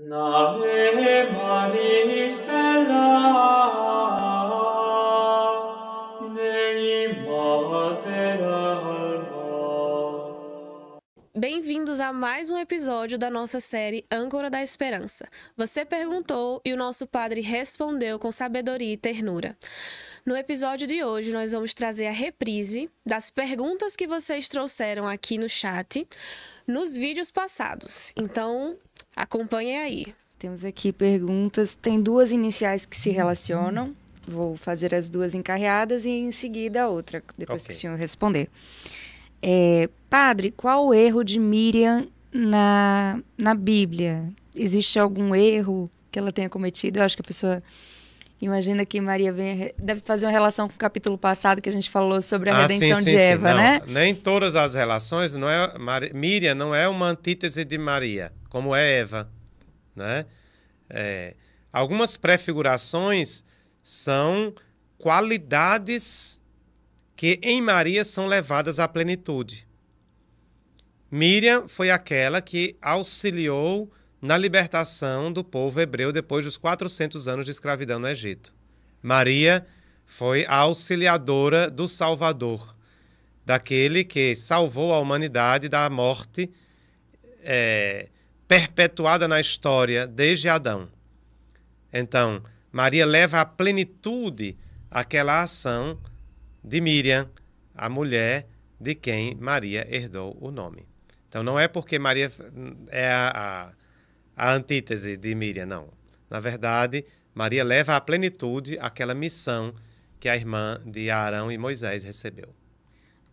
Nave Maris stella Dei mater alma. Bem-vindos a mais um episódio da nossa série Âncora da Esperança. Você perguntou e o nosso padre respondeu com sabedoria e ternura. No episódio de hoje, nós vamos trazer a reprise das perguntas que vocês trouxeram aqui no chat, nos vídeos passados. Então, acompanhem aí. Temos aqui perguntas, tem duas iniciais que se relacionam. Vou fazer as duas encarreadas e em seguida a outra, depois que o senhor responder. Padre, qual o erro de Miriam na Bíblia? Existe algum erro que ela tenha cometido? Eu acho que a pessoa imagina que Maria deve fazer uma relação com o capítulo passado que a gente falou sobre a redenção de Eva, não, né? Nem todas as relações, Miriam não é uma antítese de Maria, como é Eva, né? Algumas prefigurações são qualidades que em Maria são levadas à plenitude. Miriam foi aquela que auxiliou na libertação do povo hebreu depois dos 400 anos de escravidão no Egito. Maria foi a auxiliadora do Salvador, daquele que salvou a humanidade da morte perpetuada na história desde Adão. Então, Maria leva à plenitude aquela ação de Miriam, a mulher de quem Maria herdou o nome. Então, não é porque Maria é a antítese de Miriam, não. Na verdade, Maria leva à plenitude aquela missão que a irmã de Arão e Moisés recebeu.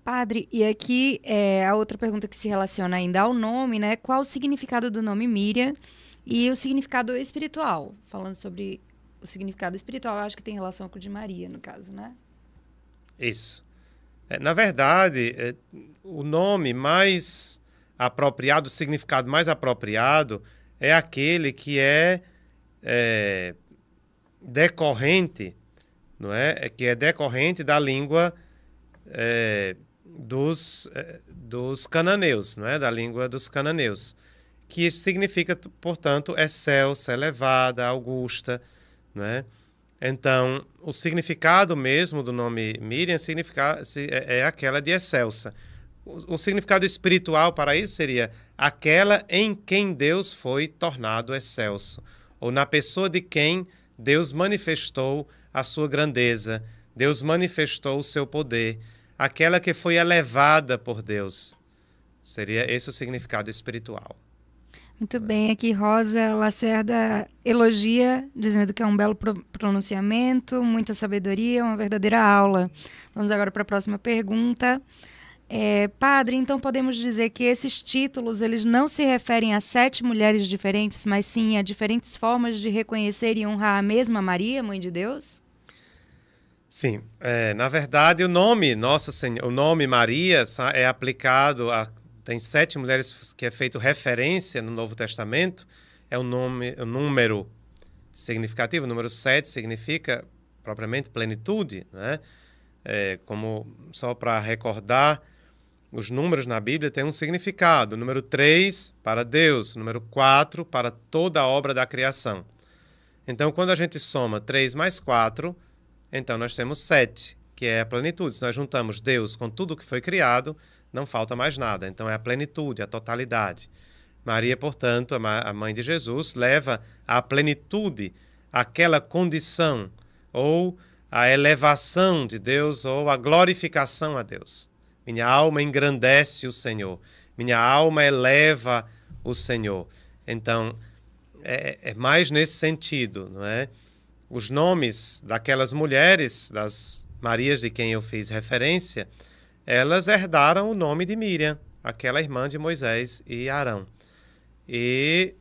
Padre, e aqui a outra pergunta que se relaciona ainda ao nome, né? Qual o significado do nome Miriam e o significado espiritual? Falando sobre o significado espiritual, eu acho que tem relação com o de Maria, no caso, né? Isso. Na verdade, o nome mais apropriado, o significado mais apropriado é aquele que é decorrente, não é? Que é decorrente da língua dos cananeus, não é? Da língua dos cananeus, que significa, portanto, excelsa, elevada, augusta, não é? Então, o significado mesmo do nome Miriam é aquela de excelsa. O significado espiritual para isso seria aquela em quem Deus foi tornado excelso, ou na pessoa de quem Deus manifestou a sua grandeza, Deus manifestou o seu poder, aquela que foi elevada por Deus. Seria esse o significado espiritual. Muito bem, aqui Rosa Lacerda elogia, dizendo que é um belo pronunciamento, muita sabedoria, uma verdadeira aula. Vamos agora para a próxima pergunta. Padre, então podemos dizer que esses títulos eles não se referem a 7 mulheres diferentes, mas sim a diferentes formas de reconhecer e honrar a mesma Maria, Mãe de Deus? Sim, na verdade o nome Nossa Senhora, o nome Maria é aplicado a tem 7 mulheres que é feito referência no Novo Testamento, é um número significativo, o número 7 significa propriamente plenitude, né? Como só para recordar, os números na Bíblia têm um significado, o número 3 para Deus, o número 4 para toda a obra da criação. Então, quando a gente soma 3 mais 4, então nós temos 7, que é a plenitude. Se nós juntamos Deus com tudo que foi criado, não falta mais nada. Então é a plenitude, a totalidade. Maria, portanto, a mãe de Jesus, leva à plenitude aquela condição, ou a elevação de Deus, ou a glorificação a Deus. Minha alma engrandece o Senhor. Minha alma eleva o Senhor. Então, é mais nesse sentido, não é? Os nomes daquelas mulheres, das Marias de quem eu fiz referência, elas herdaram o nome de Miriam, aquela irmã de Moisés e Arão. E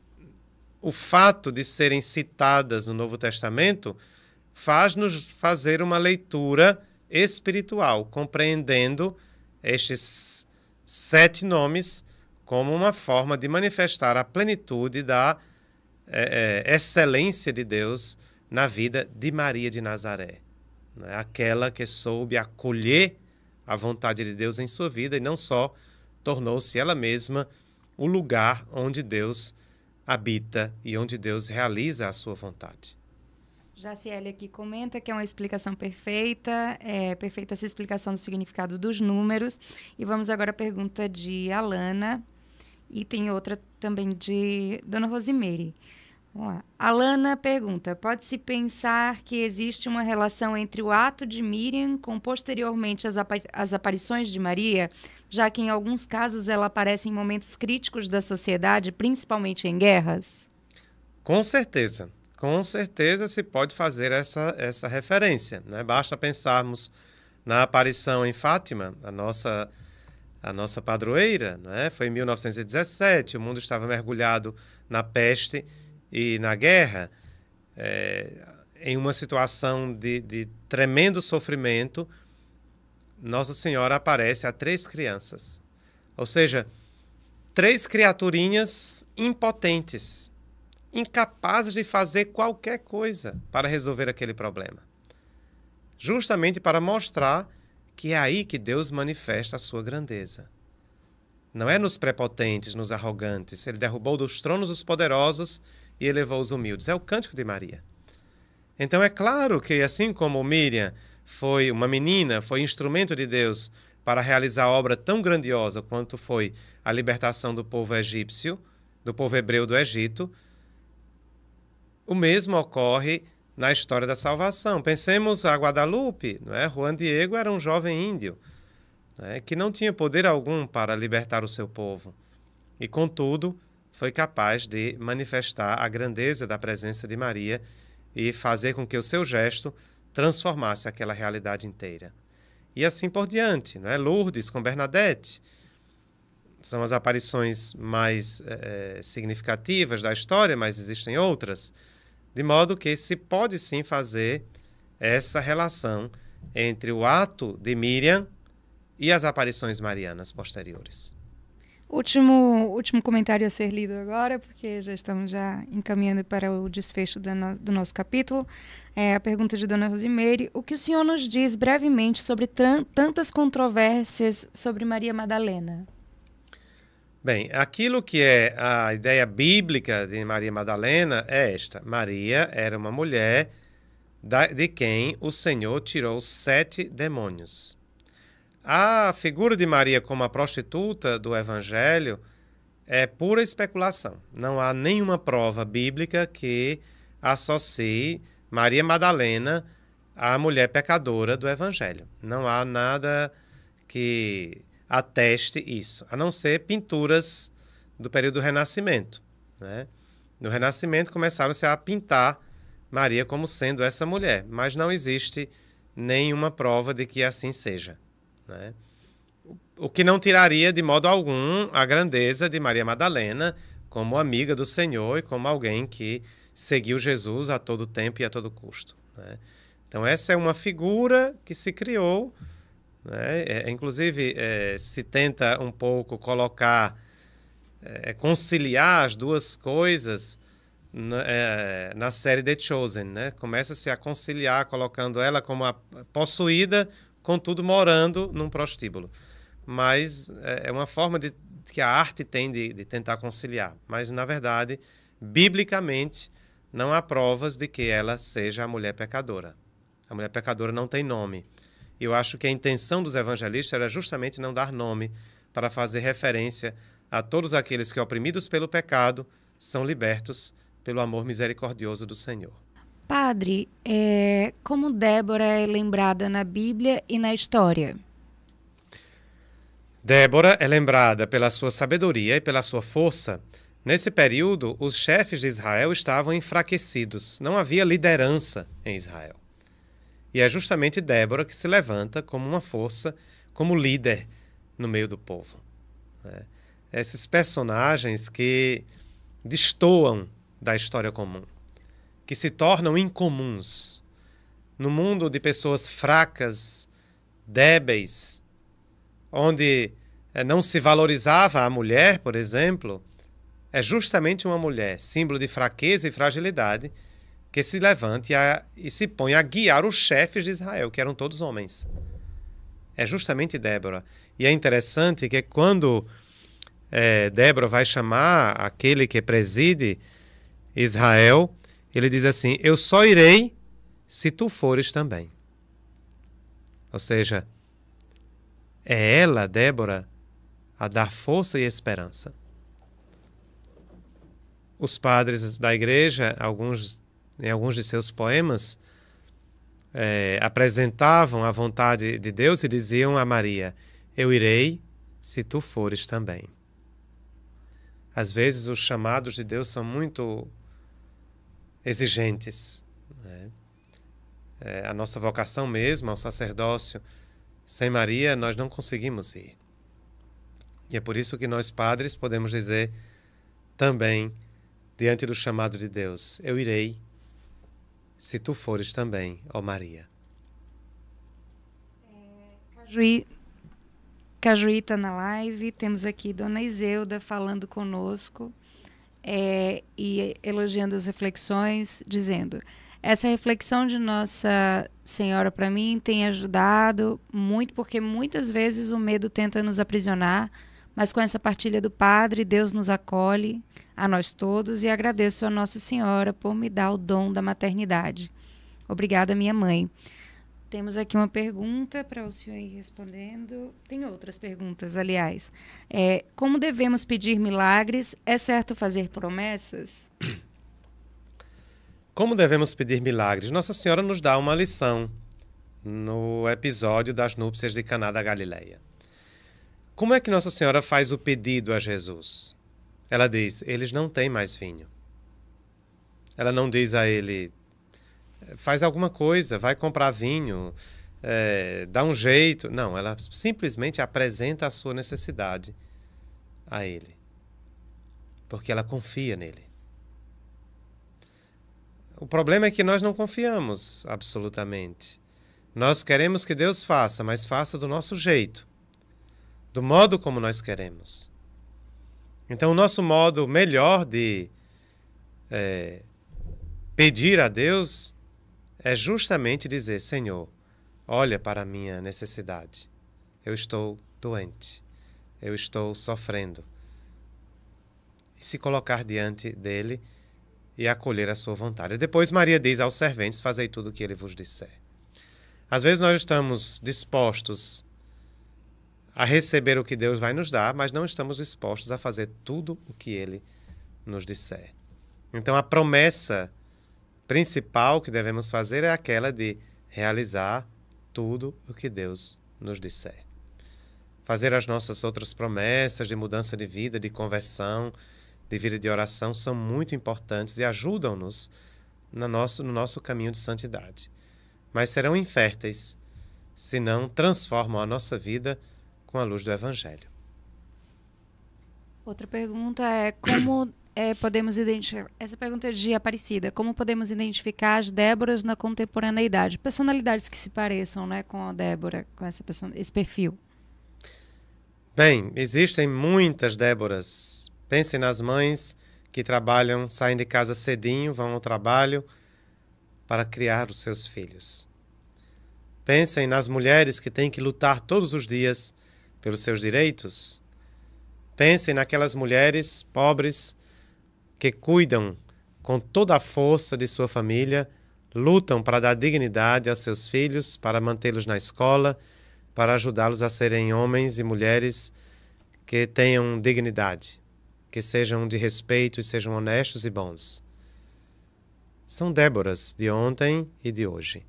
o fato de serem citadas no Novo Testamento faz-nos fazer uma leitura espiritual, compreendendo estes 7 nomes como uma forma de manifestar a plenitude da excelência de Deus na vida de Maria de Nazaré, né? Aquela que soube acolher a vontade de Deus em sua vida e não só tornou-se ela mesma o lugar onde Deus habita e onde Deus realiza a sua vontade. Jaciele aqui comenta que é uma explicação perfeita, perfeita essa explicação do significado dos números. E vamos agora à pergunta de Alana, e tem outra também de Dona Rosimeire. Vamos lá. Alana pergunta, pode-se pensar que existe uma relação entre o ato de Miriam com posteriormente as aparições de Maria, já que em alguns casos ela aparece em momentos críticos da sociedade, principalmente em guerras? Com certeza se pode fazer essa referência, né? Basta pensarmos na aparição em Fátima, a nossa padroeira, né? Foi em 1917, o mundo estava mergulhado na peste e na guerra, em uma situação de tremendo sofrimento. Nossa Senhora aparece a 3 crianças, ou seja, 3 criaturinhas impotentes, incapazes de fazer qualquer coisa para resolver aquele problema. Justamente para mostrar que é aí que Deus manifesta a sua grandeza. Não é nos prepotentes, nos arrogantes. Ele derrubou dos tronos os poderosos e elevou os humildes. É o cântico de Maria. Então é claro que, assim como Miriam foi uma menina, foi instrumento de Deus para realizar obra tão grandiosa quanto foi a libertação do povo egípcio, do povo hebreu do Egito, o mesmo ocorre na história da salvação. Pensemos a Guadalupe, não é? Juan Diego era um jovem índio, que não tinha poder algum para libertar o seu povo. E, contudo, foi capaz de manifestar a grandeza da presença de Maria e fazer com que o seu gesto transformasse aquela realidade inteira. E assim por diante, não é? Lourdes com Bernadette são as aparições mais significativas da história, mas existem outras. De modo que se pode sim fazer essa relação entre o ato de Miriam e as aparições marianas posteriores. Último comentário a ser lido agora, porque já estamos encaminhando para o desfecho do nosso capítulo. A pergunta de Dona Rosimeire. O que o senhor nos diz brevemente sobre tantas controvérsias sobre Maria Madalena? Bem, aquilo que é a ideia bíblica de Maria Madalena é esta. Maria era uma mulher de quem o Senhor tirou 7 demônios. A figura de Maria como a prostituta do Evangelho é pura especulação. Não há nenhuma prova bíblica que associe Maria Madalena à mulher pecadora do Evangelho. Não há nada que ateste isso, a não ser pinturas do período do Renascimento, né? No Renascimento começaram-se a pintar Maria como sendo essa mulher, mas não existe nenhuma prova de que assim seja, né? O que não tiraria de modo algum a grandeza de Maria Madalena como amiga do Senhor e como alguém que seguiu Jesus a todo tempo e a todo custo, né? Então essa é uma figura que se criou, né? Inclusive se tenta um pouco colocar, conciliar as duas coisas na série The Chosen, né? Começa-se a conciliar colocando ela como a possuída, contudo morando num prostíbulo. Mas é uma forma que a arte tem de tentar conciliar. Mas, na verdade, biblicamente, não há provas de que ela seja a mulher pecadora. A mulher pecadora não tem nome. E eu acho que a intenção dos evangelistas era justamente não dar nome para fazer referência a todos aqueles que, oprimidos pelo pecado, são libertos pelo amor misericordioso do Senhor. Padre, como Débora é lembrada na Bíblia e na história? Débora é lembrada pela sua sabedoria e pela sua força. Nesse período, os chefes de Israel estavam enfraquecidos. Não havia liderança em Israel. E é justamente Débora que se levanta como uma força, como líder no meio do povo, né? Esses personagens que destoam da história comum, que se tornam incomuns. No mundo de pessoas fracas, débeis, onde não se valorizava a mulher, por exemplo, é justamente uma mulher, símbolo de fraqueza e fragilidade, que se levante e se põe a guiar os chefes de Israel, que eram todos homens. É justamente Débora. E é interessante que quando Débora vai chamar aquele que preside Israel, ele diz assim: eu só irei se tu fores também. Ou seja, é ela, Débora, a dar força e esperança. Os padres da igreja, em alguns de seus poemas, apresentavam a vontade de Deus e diziam a Maria: eu irei se tu fores também. Às vezes os chamados de Deus são muito exigentes, né? A nossa vocação mesmo ao sacerdócio, sem Maria nós não conseguimos ir. E é por isso que nós padres podemos dizer também, diante do chamado de Deus: eu irei se tu fores também, ó Maria. Cajuí está na live, temos aqui Dona Iseuda falando conosco e elogiando as reflexões, dizendo: essa reflexão de Nossa Senhora para mim tem ajudado muito, porque muitas vezes o medo tenta nos aprisionar, mas com essa partilha do Padre, Deus nos acolhe, a nós todos, e agradeço a Nossa Senhora por me dar o dom da maternidade. Obrigada, minha mãe. Temos aqui uma pergunta para o senhor ir respondendo. Tem outras perguntas, aliás. Como devemos pedir milagres? É certo fazer promessas? Como devemos pedir milagres? Nossa Senhora nos dá uma lição no episódio das núpcias de Caná da Galileia. Como é que Nossa Senhora faz o pedido a Jesus? Ela diz: eles não têm mais vinho. Ela não diz a ele: faz alguma coisa, vai comprar vinho, dá um jeito. Não, ela simplesmente apresenta a sua necessidade a ele, porque ela confia nele. O problema é que nós não confiamos absolutamente. Nós queremos que Deus faça, mas faça do nosso jeito, do modo como nós queremos. Então, o nosso modo melhor de pedir a Deus é justamente dizer: Senhor, olha para a minha necessidade. Eu estou doente. Eu estou sofrendo. E se colocar diante dele e acolher a sua vontade. E depois Maria diz aos serventes: fazei tudo o que ele vos disser. Às vezes nós estamos dispostos a receber o que Deus vai nos dar, mas não estamos dispostos a fazer tudo o que ele nos disser. Então a promessa principal que devemos fazer é aquela de realizar tudo o que Deus nos disser. Fazer as nossas outras promessas de mudança de vida, de conversão, de vida de oração são muito importantes e ajudam-nos no nosso caminho de santidade. Mas serão inférteis se não transformam a nossa vida com a luz do Evangelho. Outra pergunta é: como podemos identificar... Essa pergunta é de Aparecida. Como podemos identificar as Déboras na contemporaneidade? Personalidades que se pareçam, né, com a Débora, com esse perfil. Bem, existem muitas Déboras. Pensem nas mães que trabalham, saem de casa cedinho, vão ao trabalho para criar os seus filhos. Pensem nas mulheres que têm que lutar todos os dias pelos seus direitos. Pensem naquelas mulheres pobres que cuidam com toda a força de sua família, lutam para dar dignidade aos seus filhos, para mantê-los na escola, para ajudá-los a serem homens e mulheres que tenham dignidade, que sejam de respeito e sejam honestos e bons. São Déboras de ontem e de hoje.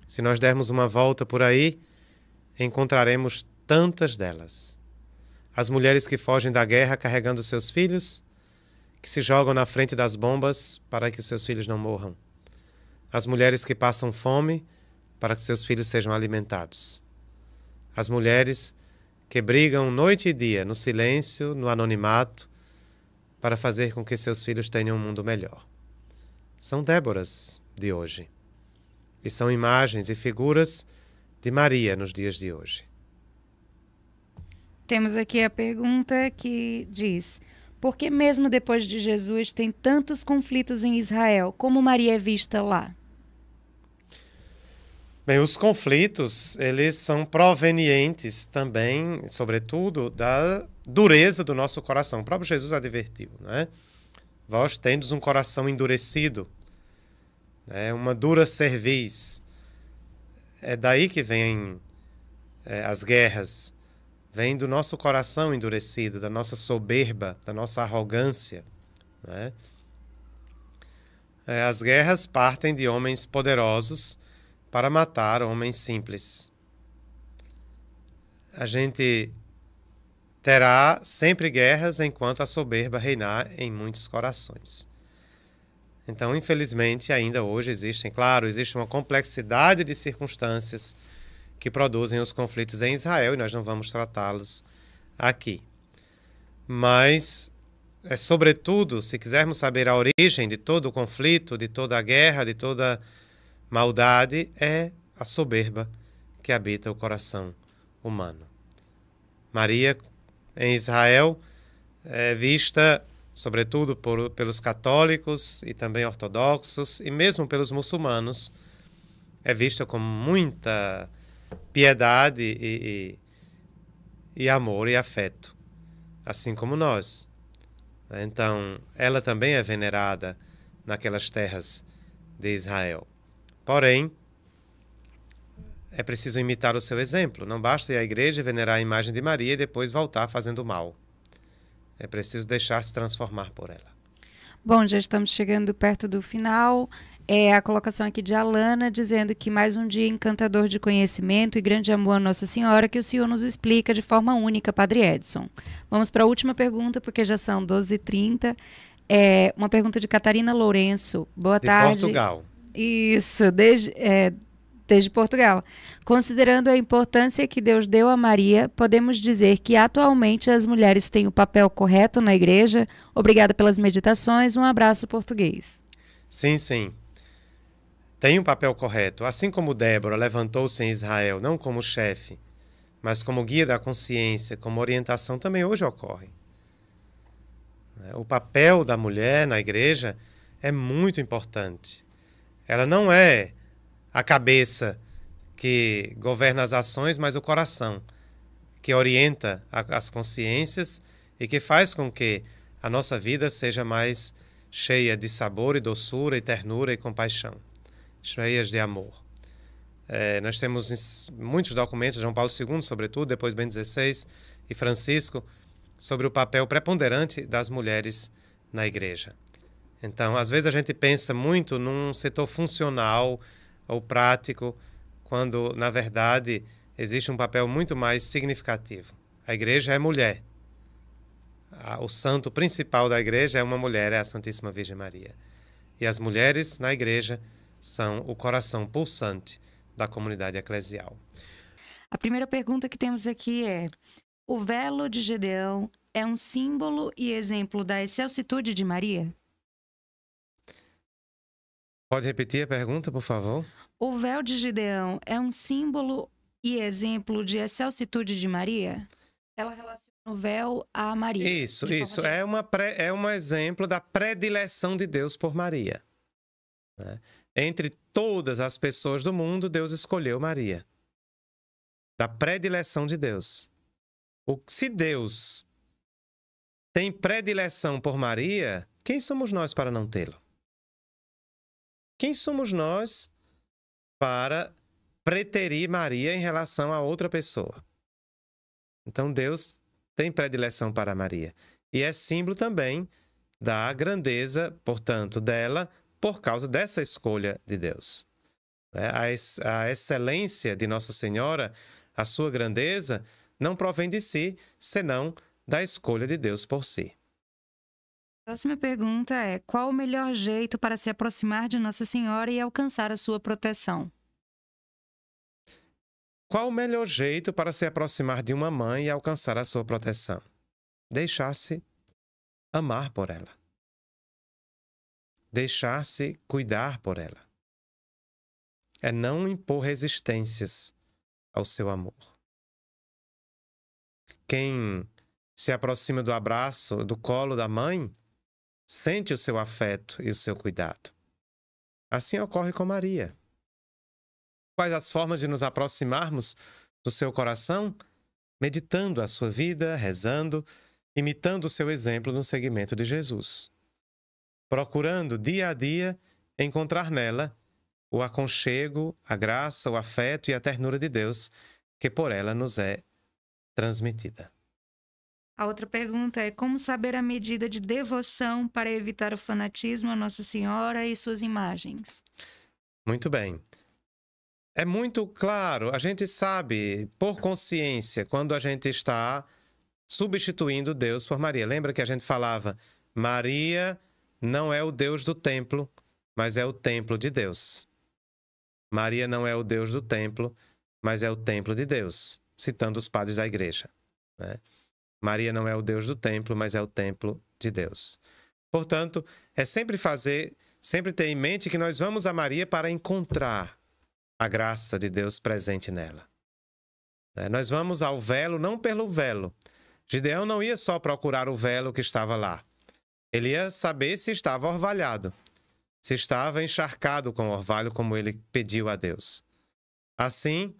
Se nós dermos uma volta por aí, encontraremos tantas delas. As mulheres que fogem da guerra carregando seus filhos, que se jogam na frente das bombas para que os seus filhos não morram. As mulheres que passam fome para que seus filhos sejam alimentados. As mulheres que brigam noite e dia, no silêncio, no anonimato, para fazer com que seus filhos tenham um mundo melhor. São Déboras de hoje. E são imagens e figuras de Maria nos dias de hoje. Temos aqui a pergunta que diz: por que mesmo depois de Jesus tem tantos conflitos em Israel? Como Maria é vista lá? Bem, os conflitos, eles são provenientes também, sobretudo, da dureza do nosso coração. O próprio Jesus advertiu, né? Vós tendes um coração endurecido, né? Uma dura cerviz. É daí que vêm as guerras. Vem do nosso coração endurecido, da nossa soberba, da nossa arrogância, né? As guerras partem de homens poderosos para matar homens simples. A gente terá sempre guerras enquanto a soberba reinar em muitos corações. Então, infelizmente, ainda hoje existe uma complexidade de circunstâncias que produzem os conflitos em Israel, e nós não vamos tratá-los aqui. Mas, sobretudo, se quisermos saber a origem de todo o conflito, de toda a guerra, de toda maldade, é a soberba que habita o coração humano. Maria, em Israel, é vista, sobretudo pelos católicos e também ortodoxos, e mesmo pelos muçulmanos, é vista com muita piedade e amor e afeto, assim como nós. Então, ela também é venerada naquelas terras de Israel. Porém, é preciso imitar o seu exemplo. Não basta ir à igreja e venerar a imagem de Maria e depois voltar fazendo mal. É preciso deixar-se transformar por ela. Bom, já estamos chegando perto do final. A colocação aqui de Alana, dizendo que mais um dia encantador de conhecimento e grande amor a Nossa Senhora, que o Senhor nos explica de forma única, Padre Edson. Vamos para a última pergunta, porque já são 12h30. Uma pergunta de Catarina Lourenço. Boa tarde. De Portugal. Isso, desde Portugal. Considerando a importância que Deus deu a Maria, podemos dizer que atualmente as mulheres têm o papel correto na igreja? Obrigada pelas meditações. Um abraço português. Sim. Tem um papel correto. Assim como Débora levantou-se em Israel, não como chefe, mas como guia da consciência, como orientação, também hoje ocorre. O papel da mulher na igreja é muito importante. Ela não é a cabeça que governa as ações, mas o coração, que orienta as consciências e que faz com que a nossa vida seja mais cheia de sabor e doçura e ternura e compaixão, cheias de amor. Nós temos muitos documentos, João Paulo II, sobretudo, depois Bento XVI e Francisco, sobre o papel preponderante das mulheres na igreja. Então, às vezes a gente pensa muito num setor funcional ou prático, quando, na verdade, existe um papel muito mais significativo. A igreja é mulher. O santo principal da igreja é uma mulher, é a Santíssima Virgem Maria. E as mulheres na igreja são o coração pulsante da comunidade eclesial. A primeira pergunta que temos aqui é: o véu de Gedeão é um símbolo e exemplo da excelsitude de Maria? Pode repetir a pergunta, por favor? O véu de Gideão é um símbolo e exemplo de excelsitude de Maria? Ela relaciona o véu a Maria. Isso. É um exemplo da predileção de Deus por Maria. Né? Entre todas as pessoas do mundo, Deus escolheu Maria. Da predileção de Deus. Se Deus tem predileção por Maria, quem somos nós para não tê-lo? Quem somos nós para preterir Maria em relação a outra pessoa? Então, Deus tem predileção para Maria. E é símbolo também da grandeza, portanto, dela, por causa dessa escolha de Deus. A excelência de Nossa Senhora, a sua grandeza, não provém de si, senão da escolha de Deus por si. A próxima pergunta é: qual o melhor jeito para se aproximar de Nossa Senhora e alcançar a sua proteção? Qual o melhor jeito para se aproximar de uma mãe e alcançar a sua proteção? Deixar-se amar por ela. Deixar-se cuidar por ela. É não impor resistências ao seu amor. Quem se aproxima do abraço, do colo da mãe, sente o seu afeto e o seu cuidado. Assim ocorre com Maria. Quais as formas de nos aproximarmos do seu coração? Meditando a sua vida, rezando, imitando o seu exemplo no seguimento de Jesus. Procurando dia a dia encontrar nela o aconchego, a graça, o afeto e a ternura de Deus que por ela nos é transmitida. A outra pergunta é: como saber a medida de devoção para evitar o fanatismo a Nossa Senhora e suas imagens? Muito bem. É muito claro, a gente sabe por consciência quando a gente está substituindo Deus por Maria. Lembra que a gente falava, Maria não é o Deus do templo, mas é o templo de Deus. Maria não é o Deus do templo, mas é o templo de Deus, citando os padres da igreja, né? Maria não é o Deus do templo, mas é o templo de Deus. Portanto, é sempre ter em mente que nós vamos a Maria para encontrar a graça de Deus presente nela. Nós vamos ao velo não pelo velo. Gideão não ia só procurar o velo que estava lá. Ele ia saber se estava orvalhado, se estava encharcado com orvalho, como ele pediu a Deus. Assim,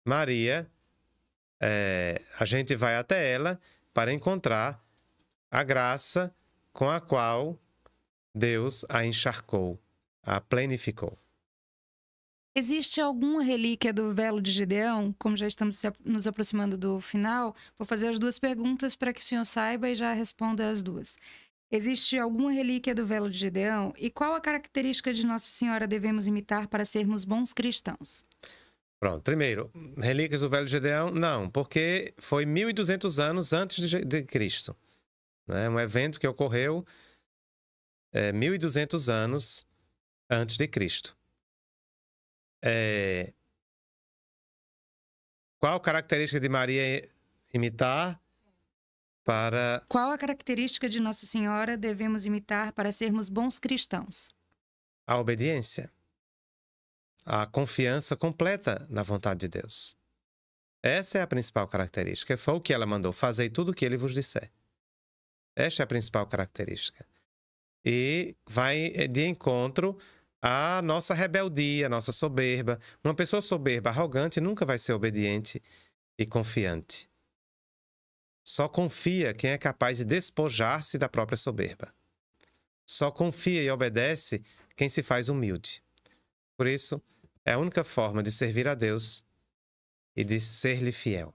Maria, a gente vai até ela para encontrar a graça com a qual Deus a encharcou, a plenificou. Existe alguma relíquia do vélo de Gideão? Como já estamos nos aproximando do final, vou fazer as duas perguntas para que o senhor saiba e já responda as duas. Existe alguma relíquia do vélo de Gideão? E qual a característica de Nossa Senhora devemos imitar para sermos bons cristãos? Pronto, primeiro, relíquias do vélo de Gideão, não, porque foi 1.200 anos antes de Cristo. Né? Um evento que ocorreu 1.200 anos antes de Cristo. Qual característica de Maria imitar para... Qual a característica de Nossa Senhora devemos imitar para sermos bons cristãos? A obediência. A confiança completa na vontade de Deus. Essa é a principal característica. Foi o que ela mandou. Fazei tudo o que ele vos disser. Esta é a principal característica. E vai de encontro à nossa rebeldia, à nossa soberba. Uma pessoa soberba, arrogante, nunca vai ser obediente e confiante. Só confia quem é capaz de despojar-se da própria soberba. Só confia e obedece quem se faz humilde. Por isso, é a única forma de servir a Deus e de ser-lhe fiel.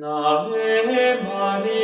Ave Maria.